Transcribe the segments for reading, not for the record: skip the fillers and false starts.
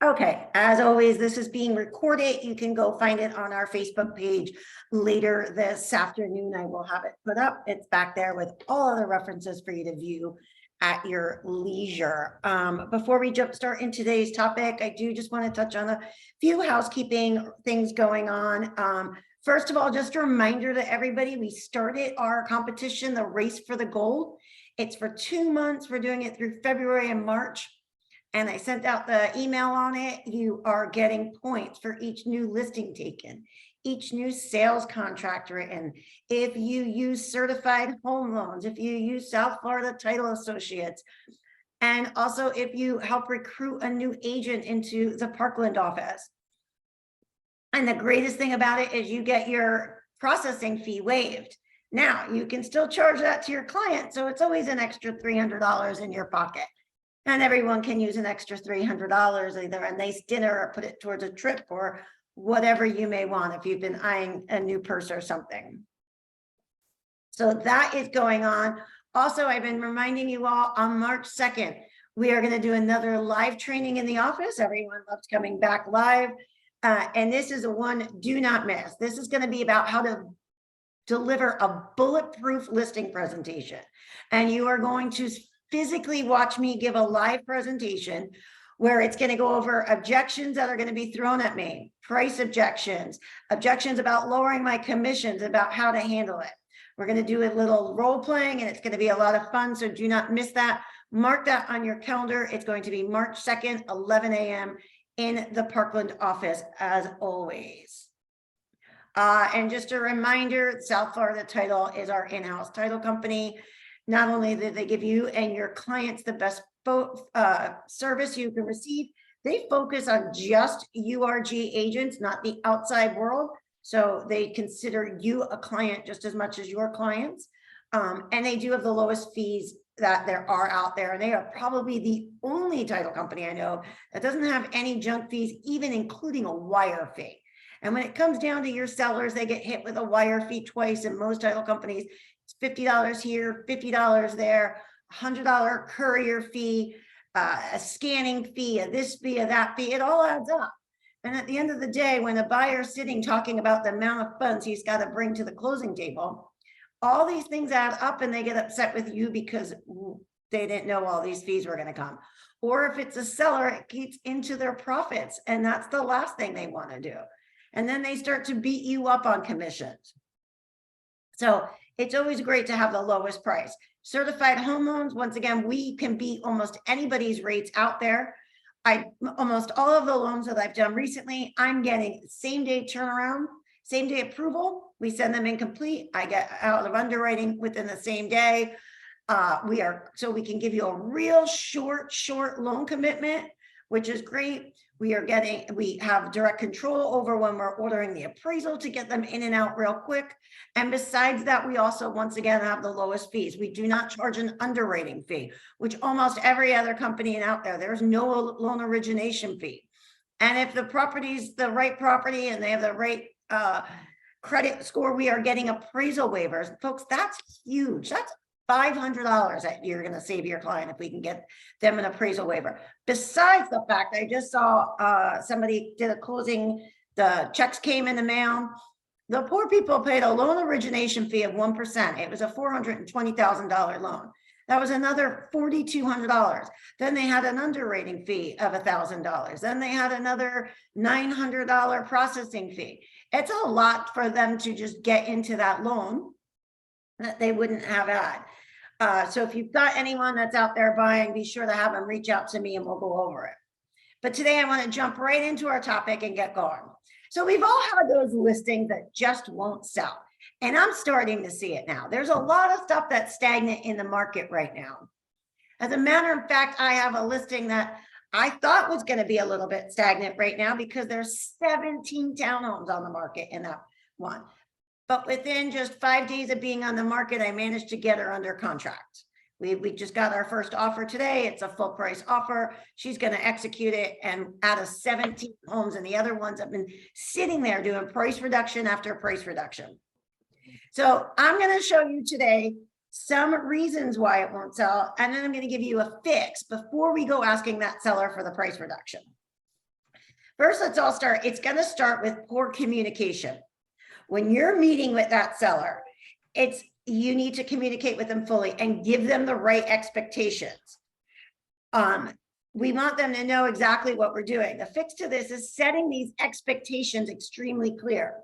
Okay, as always, this is being recorded. You can go find it on our Facebook page later this afternoon. I will have it put up. It's back there with all other references for you to view at your leisure. Before we jumpstart in today's topic, I do just want to touch on a few housekeeping things going on. First of all, just a reminder to everybody, we started our competition, the Race for the Gold. It's for 2 months. We're doing it through February and March. And I sent out the email on it. You are getting points for each new listing taken, each new sales contract written. If you use certified home loans, if you use South Florida Title Associates, and also if you help recruit a new agent into the Parkland office. And the greatest thing about it is you get your processing fee waived. Now you can still charge that to your client. So it's always an extra $300 in your pocket. And everyone can use an extra $300 either a nice dinner or put it towards a trip or whatever you may want if you've been eyeing a new purse or something. So that is going on. Also, I've been reminding you all on March 2nd, we are going to do another live training in the office. Everyone loves coming back live. And this is the one do not miss. This is going to be about how to deliver a bulletproof listing presentation. And you are going to physically watch me give a live presentation where it's going to go over objections that are going to be thrown at me, price objections, objections about lowering my commissions, about how to handle it. We're going to do a little role playing and it's going to be a lot of fun. So do not miss that. Mark that on your calendar. It's going to be March 2nd, 11 a.m. in the Parkland office as always. And just a reminder, South Florida Title is our in-house title company. Not only do they give you and your clients the best service you can receive, they focus on just URG agents, not the outside world. So they consider you a client just as much as your clients. And they do have the lowest fees that there are out there. And they are probably the only title company I know that doesn't have any junk fees, even including a wire fee. And when it comes down to your sellers, they get hit with a wire fee twice. And most title companies, it's $50 here, $50 there, $100 courier fee, a scanning fee, a this fee, a that fee. It all adds up. And at the end of the day, when a buyer's sitting talking about the amount of funds he's got to bring to the closing table, all these things add up and they get upset with you because they didn't know all these fees were going to come. Or if it's a seller, it eats into their profits. And that's the last thing they want to do. And then they start to beat you up on commissions. So it's always great to have the lowest price. Certified home loans, once again, we can beat almost anybody's rates out there. Almost all of the loans that I've done recently, I'm getting same day turnaround, same day approval. We send them incomplete. I get out of underwriting within the same day. So we can give you a real short loan commitment, which is great. We have direct control over when we're ordering the appraisal to get them in and out real quick. And besides that, we also, once again, have the lowest fees. We do not charge an underwriting fee, which almost every other company out there's no loan origination fee. And if the property's the right property and they have the right credit score, we are getting appraisal waivers. Folks, that's huge. That's $500 that you're going to save your client if we can get them an appraisal waiver. Besides the fact, I just saw somebody did a closing, the checks came in the mail. The poor people paid a loan origination fee of 1%. It was a $420,000 loan. That was another $4,200. Then they had an underwriting fee of $1,000. Then they had another $900 processing fee. It's a lot for them to just get into that loan that they wouldn't have had. So if you've got anyone that's out there buying, be sure to have them reach out to me and we'll go over it. But today I want to jump right into our topic and get going. So we've all had those listings that just won't sell. And I'm starting to see it now. There's a lot of stuff that's stagnant in the market right now. As a matter of fact, I have a listing that I thought was going to be a little bit stagnant right now because there's 17 townhomes on the market in that one. But within just 5 days of being on the market, I managed to get her under contract. We just got our first offer today. It's a full price offer. She's going to execute it. And out of 17 homes, and the other ones have been sitting there doing price reduction after price reduction. So I'm going to show you today some reasons why it won't sell. And then I'm going to give you a fix before we go asking that seller for the price reduction. First, let's all start. It's going to start with poor communication. When you're meeting with that seller, you need to communicate with them fully and give them the right expectations. We want them to know exactly what we're doing. The fix to this is setting these expectations extremely clear.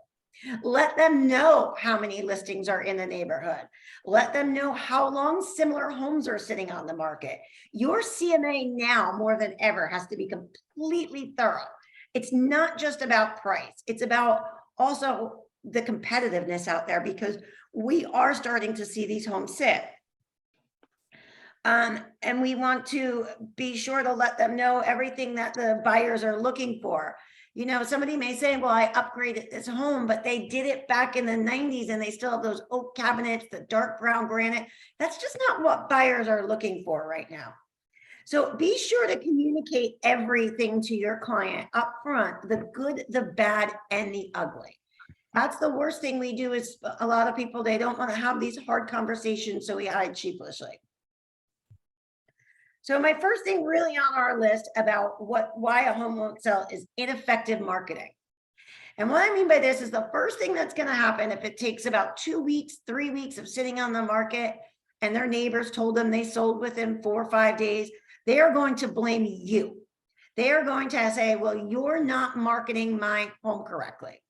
Let them know how many listings are in the neighborhood. Let them know how long similar homes are sitting on the market. Your CMA now more than ever has to be completely thorough. It's not just about price. It's about also the competitiveness out there, because we are starting to see these homes sit. And we want to be sure to let them know everything that the buyers are looking for. You know, somebody may say, well, I upgraded this home, but they did it back in the 90s and they still have those oak cabinets, the dark brown granite. That's just not what buyers are looking for right now. So be sure to communicate everything to your client up front, the good, the bad, and the ugly. That's the worst thing we do. Is a lot of people, they don't want to have these hard conversations, so we hide sheepishly. So my first thing really on our list about why a home won't sell is ineffective marketing. And what I mean by this is the first thing that's going to happen if it takes about 2 weeks, 3 weeks of sitting on the market and their neighbors told them they sold within 4 or 5 days, they are going to blame you. They are going to say, well, you're not marketing my home correctly.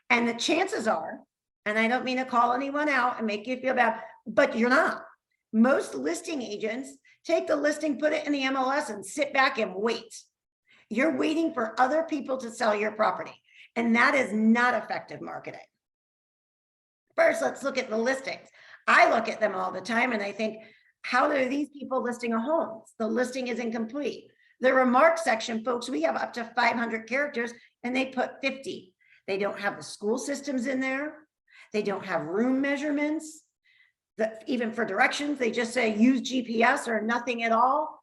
And the chances are, and I don't mean to call anyone out and make you feel bad, but you're not. Most listing agents take the listing, put it in the MLS and sit back and wait. You're waiting for other people to sell your property. And that is not effective marketing. First, let's look at the listings. I look at them all the time and I think, how are these people listing a home? The listing is incomplete. The remarks section, folks, we have up to 500 characters and they put 50. They don't have the school systems in there. They don't have room measurements. Even for directions, they just say use GPS or nothing at all.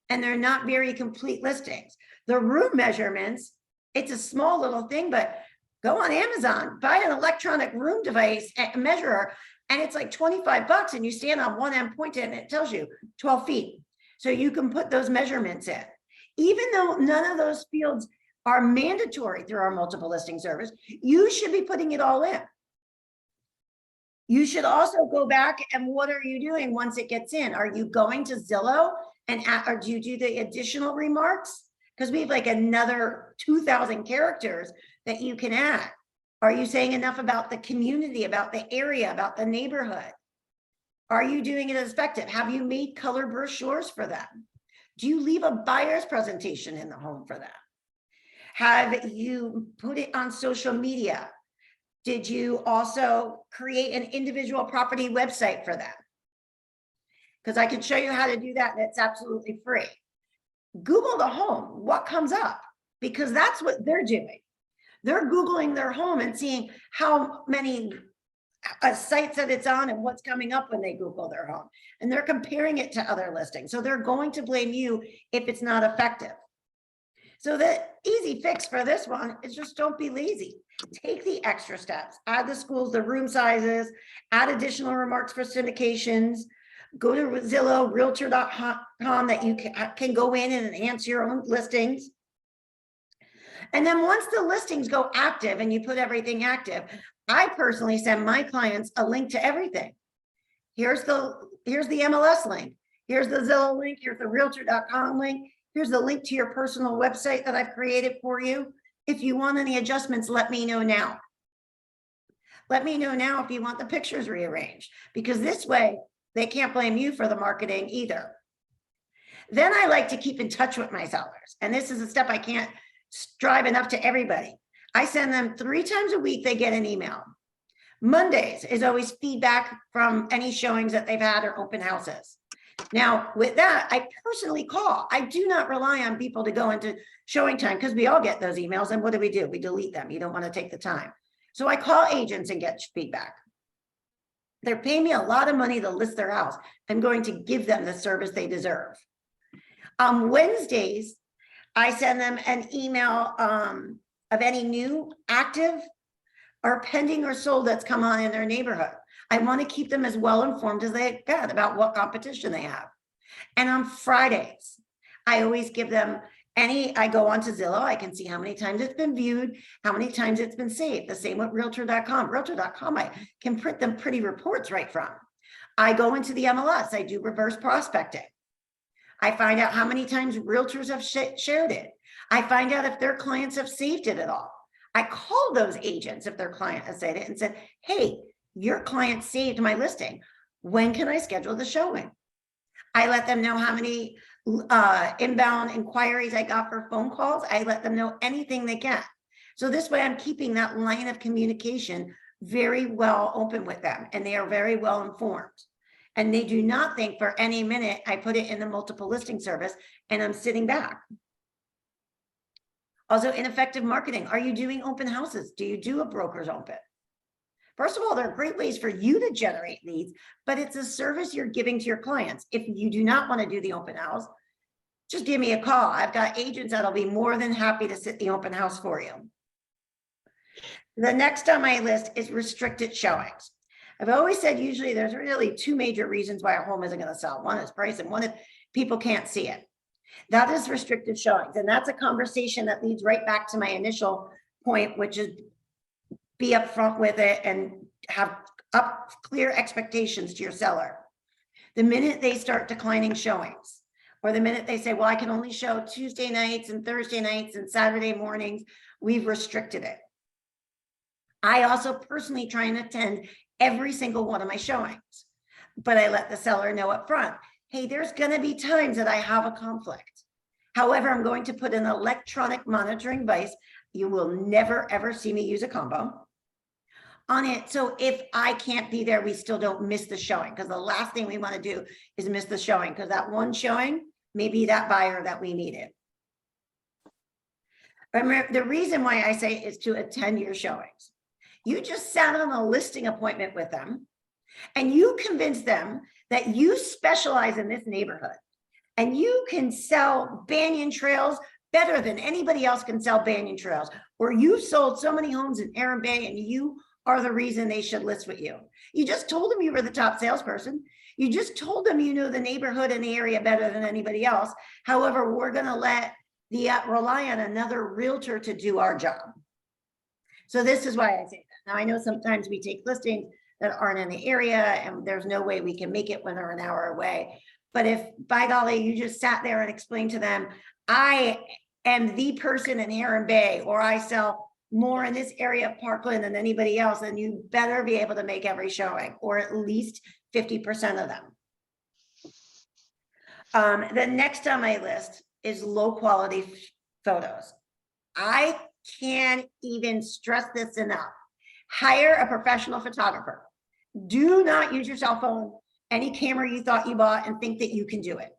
And they're not very complete listings. The room measurements, it's a small little thing, but go on Amazon, buy an electronic room device measurer, and it's like 25 bucks and you stand on one end, point it, and it tells you 12 feet. So you can put those measurements in. Even though none of those fields are mandatory through our multiple listing service, you should be putting it all in. You should also go back and what are you doing once it gets in? Are you going to Zillow or do you do the additional remarks? Because we have like another 2,000 characters that you can add. Are you saying enough about the community, about the area, about the neighborhood? Are you doing it as effective? Have you made color brochures for them? Do you leave a buyer's presentation in the home for them? Have you put it on social media? Did you also create an individual property website for them? Because I can show you how to do that and it's absolutely free. Google the home, what comes up? Because that's what they're doing. They're Googling their home and seeing how many sites that it's on and what's coming up when they Google their home. And they're comparing it to other listings. So they're going to blame you if it's not effective. So the easy fix for this one is just don't be lazy. Take the extra steps, add the schools, the room sizes, add additional remarks for syndications, go to Zillow, realtor.com that you can go in and enhance your own listings. And then once the listings go active and you put everything active, I personally send my clients a link to everything. Here's the MLS link. Here's the Zillow link. Here's the realtor.com link. Here's the link to your personal website that I've created for you. If you want any adjustments, let me know now. Let me know now if you want the pictures rearranged, because this way they can't blame you for the marketing either. Then I like to keep in touch with my sellers. And this is a step I can't strive enough to everybody. I send them 3 times a week, they get an email. Mondays is always feedback from any showings that they've had or open houses. Now, with that, I personally call. I do not rely on people to go into showing time because we all get those emails. And what do? We delete them. You don't want to take the time. So I call agents and get feedback. They're paying me a lot of money to list their house. I'm going to give them the service they deserve. On Wednesdays, I send them an email of any new, active, or pending or sold that's come on in their neighborhood. I want to keep them as well informed as they can about what competition they have. And on Fridays, I always give them I go onto Zillow, I can see how many times it's been viewed, how many times it's been saved. The same with Realtor.com. Realtor.com, I can print them pretty reports right from. I go into the MLS, I do reverse prospecting. I find out how many times realtors have shared it. I find out if their clients have saved it at all. I call those agents if their client has said it and said, hey, your client saved my listing. When can I schedule the showing? I let them know how many inbound inquiries I got for phone calls. I let them know anything they can. So this way I'm keeping that line of communication very well open with them, and they are very well informed. And they do not think for any minute I put it in the multiple listing service and I'm sitting back. Also, ineffective marketing. Are you doing open houses? Do you do a broker's open? First of all, there are great ways for you to generate leads, but it's a service you're giving to your clients. If you do not want to do the open house, just give me a call. I've got agents that'll be more than happy to sit the open house for you. The next on my list is restricted showings. I've always said usually there's really two major reasons why a home isn't going to sell. One is price and one is people can't see it. That is restricted showings. And that's a conversation that leads right back to my initial point, which is be upfront with it and have clear expectations to your seller. The minute they start declining showings, or the minute they say, well, I can only show Tuesday nights and Thursday nights and Saturday mornings, we've restricted it. I also personally try and attend every single one of my showings, but I let the seller know up front, hey, there's going to be times that I have a conflict. However, I'm going to put an electronic monitoring device. You will never, ever see me use a combo on it. So if I can't be there, we still don't miss the showing, because the last thing we want to do is miss the showing, because that one showing may be that buyer that we needed. Remember, the reason why I say is to attend your showings. You just sat on a listing appointment with them and you convinced them that you specialize in this neighborhood and you can sell banyan trails better than anybody else can sell banyan trails, or you've sold so many homes in Aaron Bay and you are the reason they should list with you. You just told them you were the top salesperson. You just told them you know the neighborhood and the area better than anybody else. However, we're going to rely on another realtor to do our job. So this is why I say that. Now, I know sometimes we take listings that aren't in the area and there's no way we can make it when they're an hour away. But if, by golly, you just sat there and explained to them, I am the person in Aaron Bay, or I sell more in this area of Parkland than anybody else, then you better be able to make every showing, or at least 50% of them. The next on my list is low quality photos. I can't even stress this enough. Hire a professional photographer. Do not use your cell phone, any camera you thought you bought, and think that you can do it.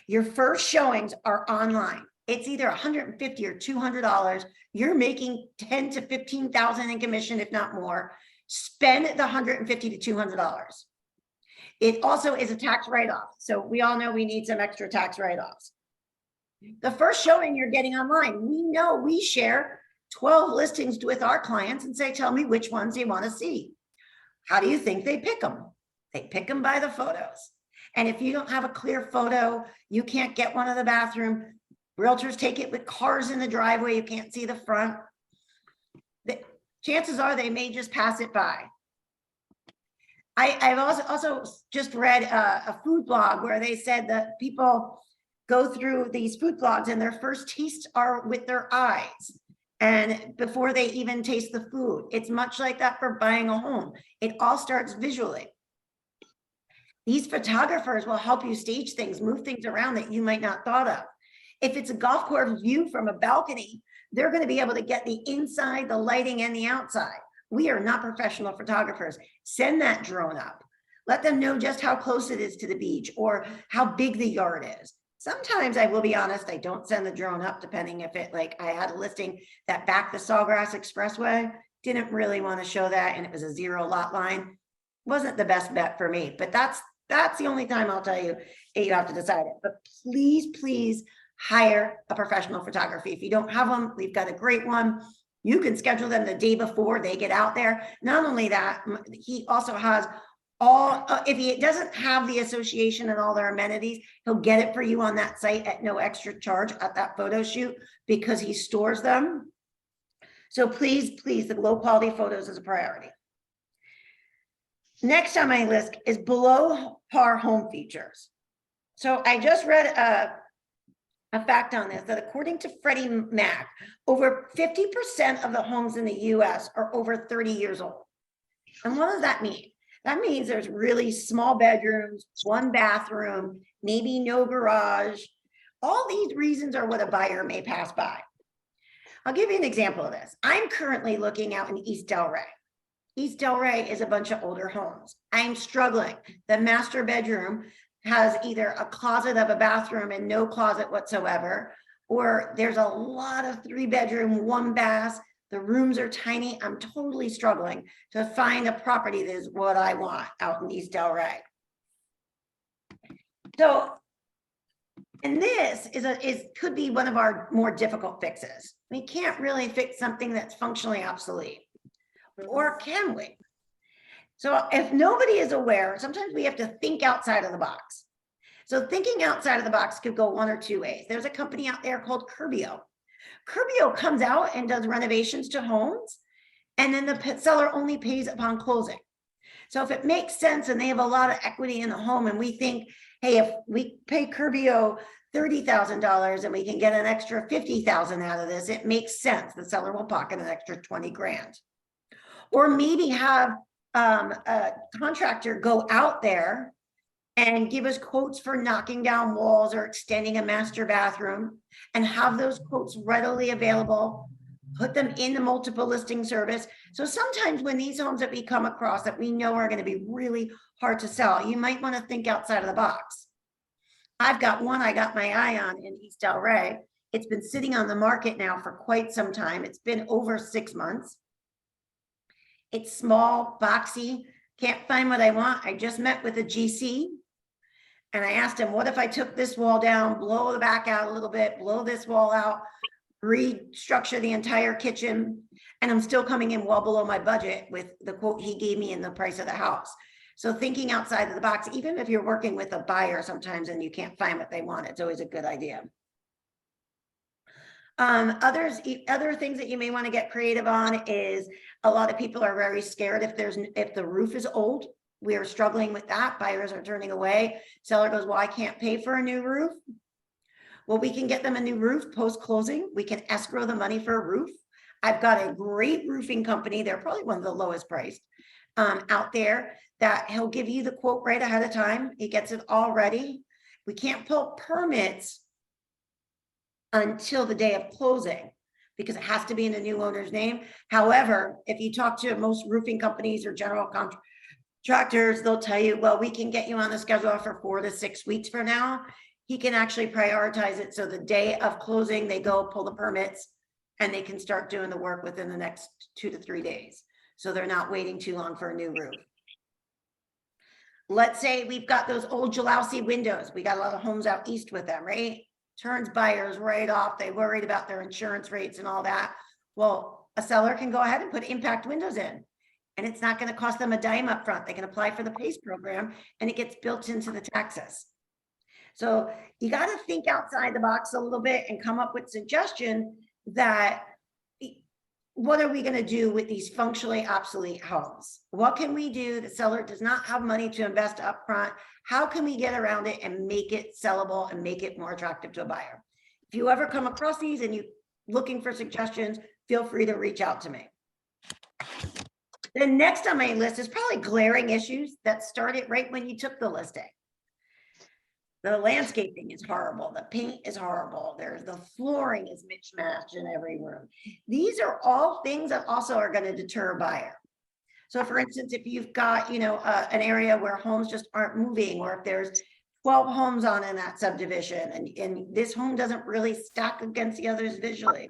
Your first showings are online. It's either $150 or $200. You're making $10,000 to $15,000 in commission, if not more. Spend the $150 to $200. It also is a tax write-off. So we all know we need some extra tax write-offs. The first showing you're getting online, we know we share 12 listings with our clients and say, tell me which ones you want to see. How do you think they pick them? They pick them by the photos. And if you don't have a clear photo, you can't get one in the bathroom. Realtors take it with cars in the driveway. You can't see the front. The chances are they may just pass it by. I've also just read a food blog where they said that people go through these food blogs and their first tastes are with their eyes, and before they even taste the food. It's much like that for buying a home. It all starts visually. These photographers will help you stage things, move things around that you might not thought of. If it's a golf course view from a balcony, they're going to be able to get the inside, the lighting, and the outside. We are not professional photographers. Send that drone up. Let them know just how close it is to the beach or how big the yard is. Sometimes, I will be honest, I don't send the drone up, depending if it, like I had a listing that backed the Sawgrass Expressway, didn't really want to show that, and it was a 0 lot line. Wasn't the best bet for me, but that's the only time I'll tell you have to decide it. But please hire a professional photography. If you don't have them, we've got a great one. You can schedule them the day before they get out there. Not only that, he also has if he doesn't have the association and all their amenities, he'll get it for you on that site at no extra charge at that photo shoot because he stores them. So please, the low quality photos is a priority. Next on my list is below par home features. So I just read a fact on this, that according to Freddie Mac, over 50% of the homes in the US are over 30 years old. And what does that mean? That means there's really small bedrooms, one bathroom, maybe no garage. All these reasons are what a buyer may pass by. I'll give you an example of this. I'm currently looking out in East Delray. East Delray is a bunch of older homes. I'm struggling. The master bedroom has either a closet of a bathroom and no closet whatsoever, or there's a lot of 3-bedroom, 1 bath. The rooms are tiny. I'm totally struggling to find a property that is what I want out in East Delray. So, and this could be one of our more difficult fixes. We can't really fix something that's functionally obsolete, or can we? So if nobody is aware, sometimes we have to think outside of the box. So thinking outside of the box could go one or two ways. There's a company out there called Curbio. Curbio comes out and does renovations to homes, and then the seller only pays upon closing. So if it makes sense and they have a lot of equity in the home, and we think, hey, if we pay Curbio $30,000 and we can get an extra $50,000 out of this, it makes sense. The seller will pocket an extra 20 grand. Or maybe have a contractor go out there and give us quotes for knocking down walls or extending a master bathroom, and have those quotes readily available, put them in the multiple listing service. So sometimes when these homes that we come across that we know are going to be really hard to sell, you might want to think outside of the box. I've got one I got my eye on in East Delray. It's been sitting on the market now for quite some time. It's been over 6 months. It's small, boxy, can't find what I want. I just met with a GC and I asked him, what if I took this wall down, blow the back out a little bit, blow this wall out, restructure the entire kitchen, and I'm still coming in well below my budget with the quote he gave me and the price of the house. So thinking outside of the box, even if you're working with a buyer sometimes and you can't find what they want, it's always a good idea. Other things that you may want to get creative on is, a lot of people are very scared if the roof is old. We are struggling with that. Buyers are turning away. Seller goes, well, I can't pay for a new roof. Well, we can get them a new roof post-closing. We can escrow the money for a roof. I've got a great roofing company. They're probably one of the lowest priced out there, that he'll give you the quote right ahead of time. He gets it all ready. We can't pull permits until the day of closing because it has to be in the new owner's name. However, if you talk to most roofing companies or general contractors, they'll tell you, well, we can get you on the schedule for 4 to 6 weeks from now. He can actually prioritize it. So the day of closing, they go pull the permits and they can start doing the work within the next 2 to 3 days. So they're not waiting too long for a new roof. Let's say we've got those old Jalowsi windows. We got a lot of homes out east with them, right? Turns buyers right off. They worried about their insurance rates and all that. Well, a seller can go ahead and put impact windows in, and it's not going to cost them a dime up front. They can apply for the PACE program and it gets built into the taxes. So you got to think outside the box a little bit and come up with suggestions that, what are we going to do with these functionally obsolete homes? What can we do? The seller does not have money to invest up front. How can we get around it and make it sellable and make it more attractive to a buyer? If you ever come across these and you're looking for suggestions, feel free to reach out to me. The next on my list is probably glaring issues that started right when you took the listing. The landscaping is horrible. The paint is horrible. The flooring is mismatched in every room. These are all things that also are going to deter a buyer. So for instance, if you've got, an area where homes just aren't moving, or if there's 12 homes in that subdivision and this home doesn't really stack against the others visually.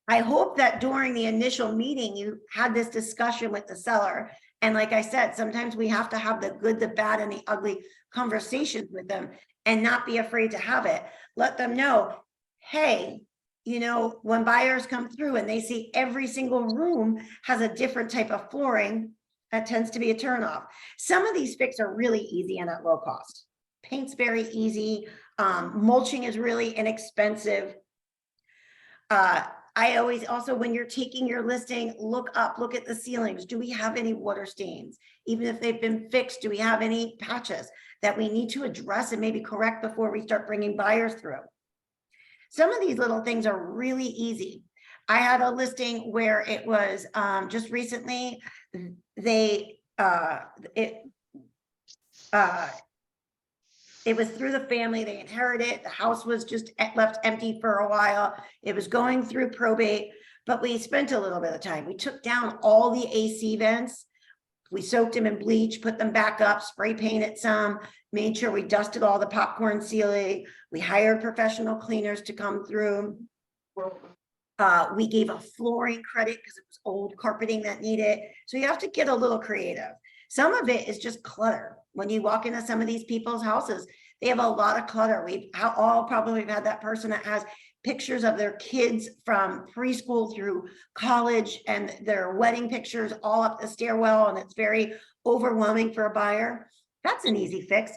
I hope that during the initial meeting, you had this discussion with the seller. And like I said, sometimes we have to have the good, the bad, and the ugly conversations with them and not be afraid to have it. Let them know, hey, when buyers come through and they see every single room has a different type of flooring, That tends to be a turnoff. Some of these fixes are really easy and at low cost. Paint's very easy. Mulching is really inexpensive. I always also, when you're taking your listing, look up, look at the ceilings. Do we have any water stains? Even if they've been fixed, do we have any patches that we need to address and maybe correct before we start bringing buyers through? Some of these little things are really easy. I had a listing where it was just recently, it was through the family, they inherited it. The house was just left empty for a while. It was going through probate, but we spent a little bit of time. We took down all the AC vents. We soaked them in bleach, put them back up, spray painted some, made sure we dusted all the popcorn ceiling. We hired professional cleaners to come through. We gave a flooring credit because it was old carpeting that needed. So you have to get a little creative. Some of it is just clutter. When you walk into some of these people's houses, they have a lot of clutter. We've all probably had that person that has pictures of their kids from preschool through college and their wedding pictures all up the stairwell, and it's very overwhelming for a buyer. That's an easy fix.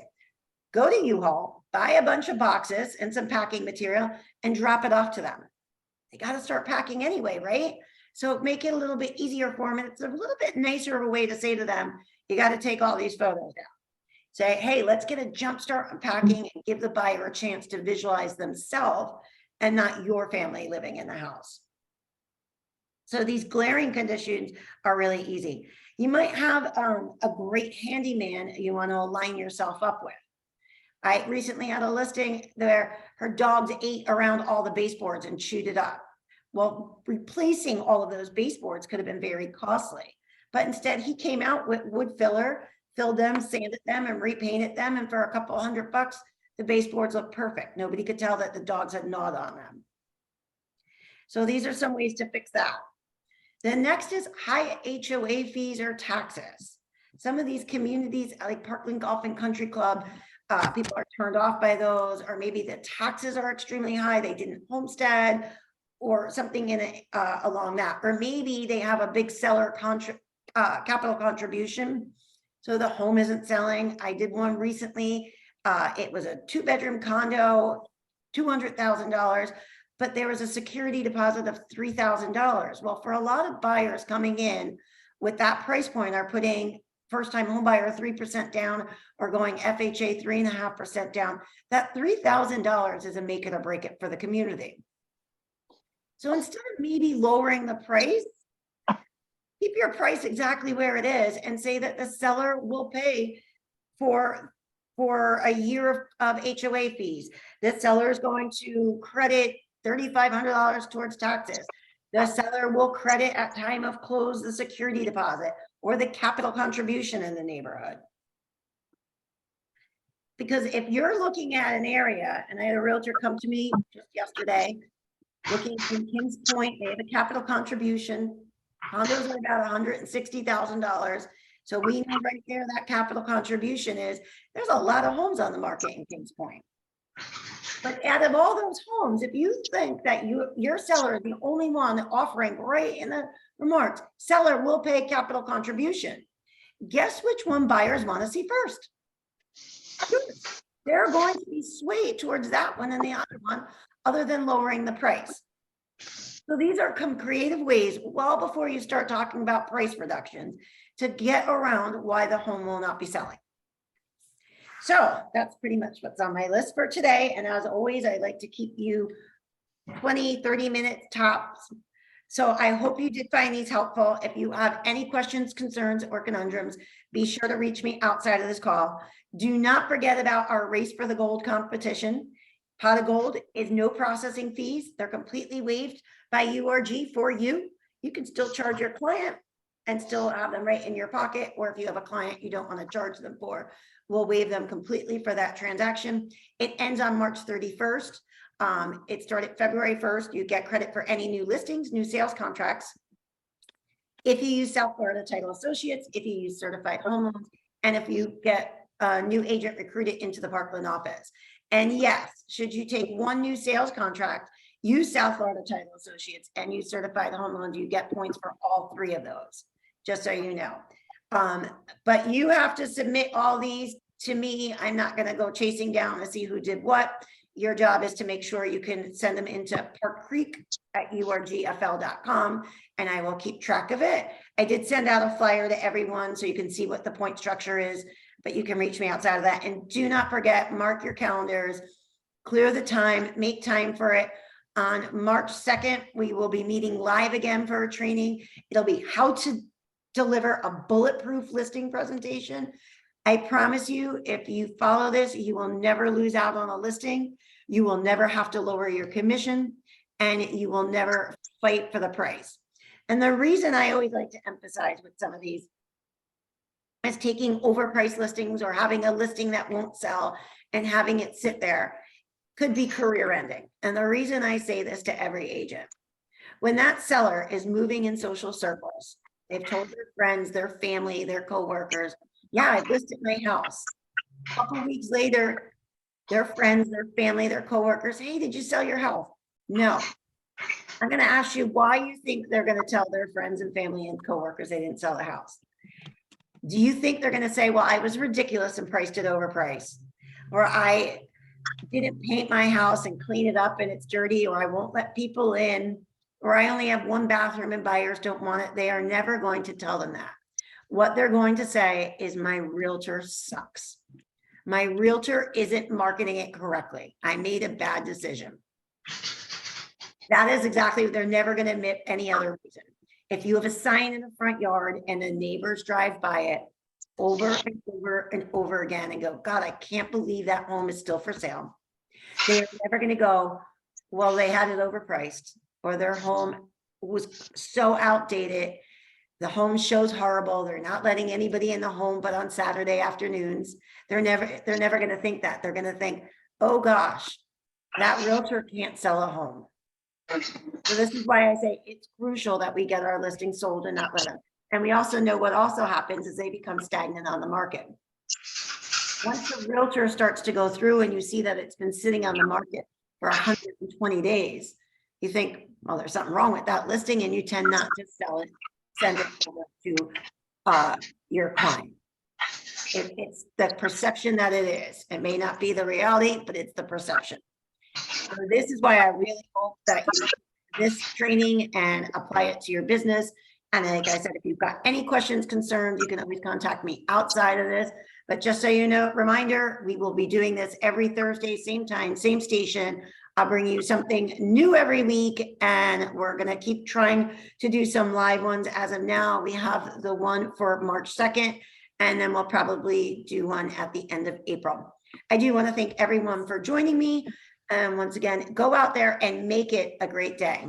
Go to U-Haul, buy a bunch of boxes and some packing material and drop it off to them. They got to start packing anyway, right? So make it a little bit easier for them. And it's a little bit nicer of a way to say to them, you got to take all these photos down. Say, hey, let's get a jump start on packing and give the buyer a chance to visualize themselves and not your family living in the house. So these glaring conditions are really easy. You might have a great handyman you want to align yourself up with. I recently had a listing where her dogs ate around all the baseboards and chewed it up. Well, replacing all of those baseboards could have been very costly, but instead he came out with wood filler, filled them, sanded them, and repainted them. And for a couple $100, the baseboards look perfect. Nobody could tell that the dogs had gnawed on them. So these are some ways to fix that. The next is high HOA fees or taxes. Some of these communities like Parkland Golf and Country Club, people are turned off by those, or maybe the taxes are extremely high. They didn't homestead or something in it along that, or maybe they have a big seller capital contribution. So the home isn't selling. I did one recently. It was a 2-bedroom condo, $200,000, but there was a security deposit of $3,000. Well, for a lot of buyers coming in with that price point are putting first-time home buyer 3% down or going FHA 3.5% down. That $3,000 is a make it or break it for the community. So instead of maybe lowering the price, keep your price exactly where it is and say that the seller will pay for a year of HOA fees. The seller is going to credit $3,500 towards taxes. The seller will credit at time of close the security deposit or the capital contribution in the neighborhood. Because if you're looking at an area, and I had a realtor come to me just yesterday, looking in Kings Point, they have a capital contribution. Condos are about $160,000. So we know right there that capital contribution is, there's a lot of homes on the market in Kings Point. But out of all those homes, if you think that your seller is the only one offering right in the remarks, seller will pay capital contribution. Guess which one buyers want to see first? They're going to be swayed towards that one and the other one, other than lowering the price. So these are some creative ways, well before you start talking about price reductions, to get around why the home will not be selling. So that's pretty much what's on my list for today. And as always, I like to keep you 20, 30 minutes tops. So I hope you did find these helpful. If you have any questions, concerns, or conundrums, be sure to reach me outside of this call. Do not forget about our Race for the Gold competition. Pot of Gold is no processing fees. They're completely waived by URG for you. You can still charge your client and still have them right in your pocket. Or if you have a client you don't want to charge them for, we'll waive them completely for that transaction. It ends on March 31st. It started February 1st. You get credit for any new listings, new sales contracts. If you use South Florida Title Associates, if you use Certified Home Loans, and if you get a new agent recruited into the Parkland office. And yes, should you take one new sales contract, use South Florida Title Associates and use Certified Home Loans, you get points for all 3 of those, just so you know. But you have to submit all these to me. I'm not gonna go chasing down to see who did what. Your job is to make sure you can send them into Park Creek at urgfl.com, and I will keep track of it. I did send out a flyer to everyone so you can see what the point structure is, but you can reach me outside of that. And do not forget, mark your calendars, clear the time, make time for it. On March 2nd, we will be meeting live again for a training. It'll be how to deliver a bulletproof listing presentation. I promise you, if you follow this, you will never lose out on a listing. You will never have to lower your commission, and you will never fight for the price. And the reason I always like to emphasize with some of these is taking overpriced listings or having a listing that won't sell and having it sit there could be career ending. And the reason I say this to every agent, when that seller is moving in social circles, they've told their friends, their family, their coworkers, yeah, I listed my house. A couple of weeks later, their friends, their family, their coworkers, hey, did you sell your house? No. I'm going to ask you why you think they're going to tell their friends and family and coworkers they didn't sell the house. Do you think they're going to say, well, I was ridiculous and priced it overpriced, or I didn't paint my house and clean it up and it's dirty, or I won't let people in, or I only have one bathroom and buyers don't want it? They are never going to tell them that. What they're going to say is, my realtor sucks. My realtor isn't marketing it correctly. I made a bad decision. That is exactly what they're never going to admit any other reason. If you have a sign in the front yard and the neighbors drive by it over and over and over again and go, God, I can't believe that home is still for sale, they're never going to go, well, they had it overpriced, or their home was so outdated. The home shows horrible. They're not letting anybody in the home but on Saturday afternoons. They're never going to think that. They're going to think, oh gosh, that realtor can't sell a home. So this is why I say it's crucial that we get our listings sold and not let them. And we also know what also happens is they become stagnant on the market. Once the realtor starts to go through and you see that it's been sitting on the market for 120 days, you think, well, there's something wrong with that listing, and you tend not to sell it, send it over to your client. It's the perception that it is. It may not be the reality, but it's the perception. So this is why I really hope that you this training and apply it to your business. And like I said, if you've got any questions, concerns, you can always contact me outside of this. But just so you know, reminder, we will be doing this every Thursday, same time, same station. I'll bring you something new every week, and we're going to keep trying to do some live ones. As of now, we have the one for March 2nd, and then we'll probably do one at the end of April. I do want to thank everyone for joining me. And once again, go out there and make it a great day.